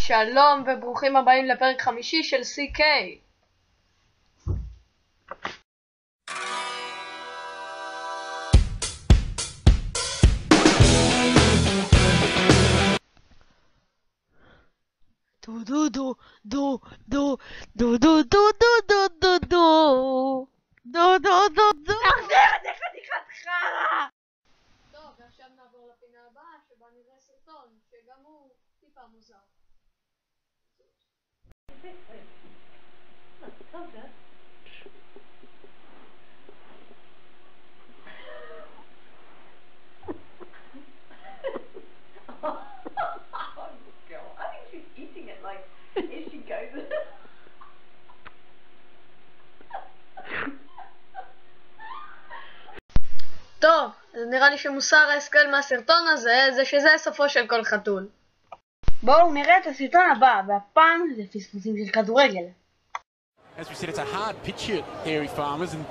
שלום וברוכים הבאים לפרק 5 של CK. דו דו דו דו דו דו דו דו דו דו דו דו דו דו דו. תחזיר את זה חתיכת חרא! טוב, ועכשיו נעבור לפינה הבאה שבה נראה סרטון שגם הוא טיפה מוזר. טוב, אז נראה לי שמוסר ההשכל מהסרטון הזה זה שזה סופו של כל חתול. בואו נראה את הסרטון הבא, והפעם זה פספוסים של כדורגל. As we said, it's a hard pitch here at Dairy Farmers, and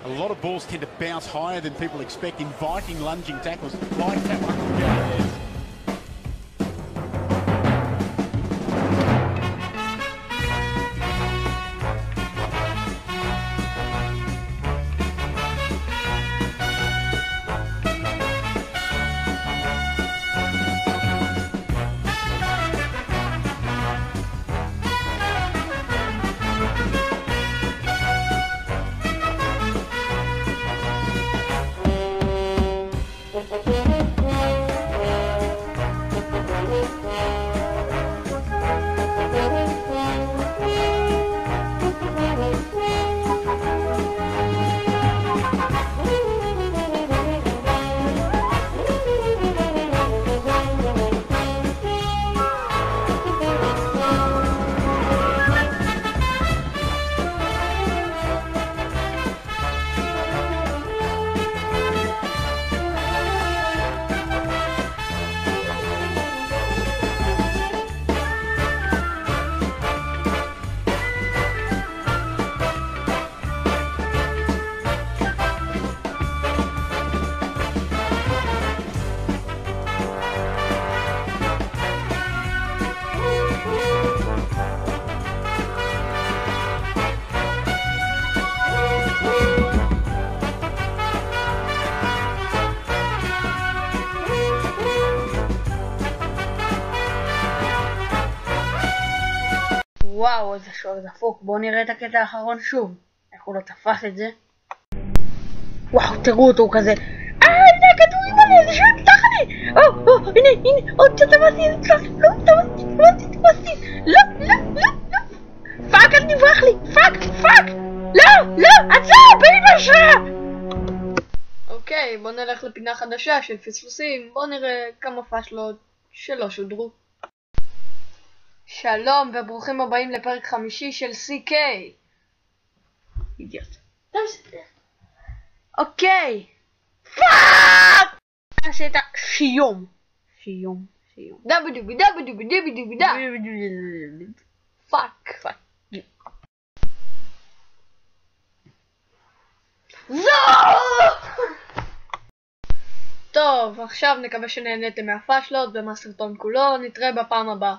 a lot of balls tend to bounce higher than people expect, inviting lunging tackles like that one. וואו, איזה שוער דפוק. בואו נראה את הקטע האחרון שוב. איך הוא לא תפס את זה? וואו, תראו אותו כזה. הנה הכדור ימלא, איזה שוער פתח לי. הנה, עוד שתפסתי. לא. פאק, אל תברח לי. פאק. לא, עצור, בני משרה. אוקיי, בוא נלך לפינה חדשה של פספוסים. בוא נראה כמה פשלות שלא שודרו. שלום וברוכים הבאים לפרק 5 של CK. אידיוט. אוקיי. פאק! נעשה את שיום. דבדובי פאק. טוב, עכשיו נקווה שנהניתם מהפשלות ומהסרטון כולו. נתראה בפעם הבאה.